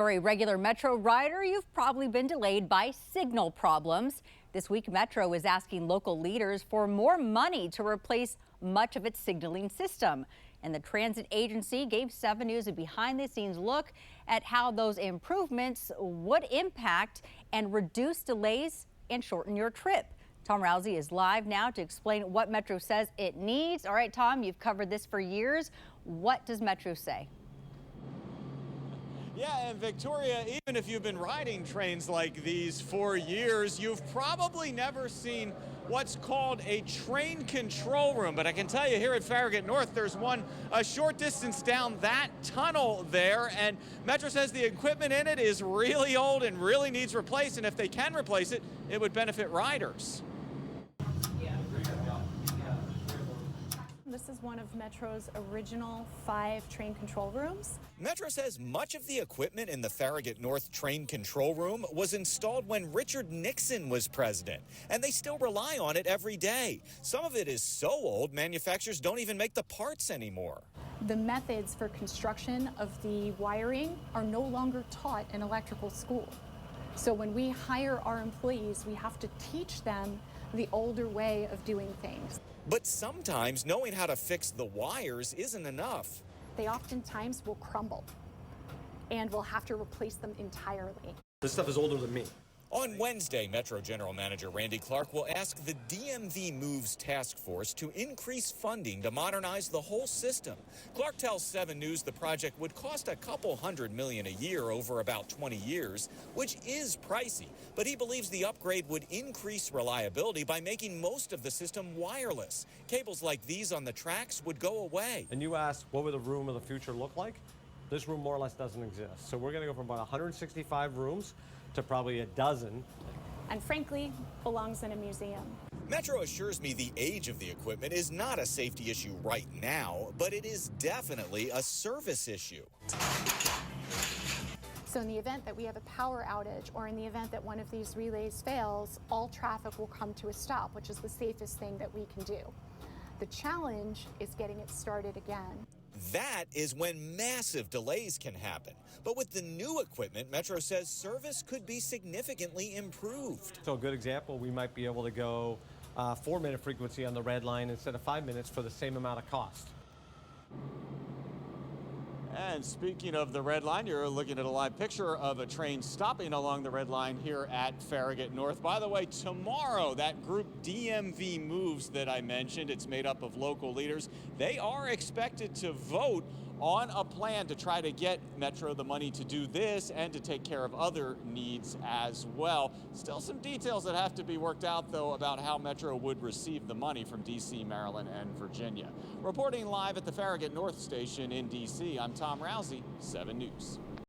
For a regular Metro rider, you've probably been delayed by signal problems. This week, Metro is asking local leaders for more money to replace much of its signaling system. And the transit agency gave 7 News a behind-the-scenes look at how those improvements would impact and reduce delays and shorten your trip. Tom Rousey is live now to explain what Metro says it needs. All right, Tom, you've covered this for years. What does Metro say? Yeah, and Victoria, even if you've been riding trains like these for years, you've probably never seen what's called a train control room. But I can tell you here at Farragut North, there's one a short distance down that tunnel there. And Metro says the equipment in it is really old and really needs replaced. And if they can replace it, it would benefit riders. This is one of Metro's original 5 train control rooms. Metro says much of the equipment in the Farragut North train control room was installed when Richard Nixon was president, and they still rely on it every day. Some of it is so old, manufacturers don't even make the parts anymore. The methods for construction of the wiring are no longer taught in electrical school. So when we hire our employees, we have to teach them the older way of doing things. But sometimes knowing how to fix the wires isn't enough. They oftentimes will crumble, and we'll have to replace them entirely. This stuff is older than me. On Wednesday, Metro General Manager Randy Clark will ask the DMV Moves Task Force to increase funding to modernize the whole system. Clark tells 7 News the project would cost a couple $100 million a year over about 20 years, which is pricey. But he believes the upgrade would increase reliability by making most of the system wireless. Cables like these on the tracks would go away. And you asked, what would the room of the future look like? This room more or less doesn't exist. So we're going to go from about 165 rooms to probably a dozen. And frankly, belongs in a museum. Metro assures me the age of the equipment is not a safety issue right now, but it is definitely a service issue. So in the event that we have a power outage, or in the event that one of these relays fails, all traffic will come to a stop, which is the safest thing that we can do. The challenge is getting it started again. That is when massive delays can happen. But with the new equipment, Metro says service could be significantly improved. So a good example, we might be able to go 4-minute frequency on the red line instead of 5 minutes for the same amount of cost. And speaking of the red line, you're looking at a live picture of a train stopping along the red line here at Farragut North. By the way, tomorrow, that group DMV Moves that I mentioned, it's made up of local leaders. They are expected to vote on a plan to try to get Metro the money to do this and to take care of other needs as well. Still some details that have to be worked out, though, about how Metro would receive the money from D.C., Maryland, and Virginia. Reporting live at the Farragut North Station in D.C., I'm Tom Rousey, 7 News.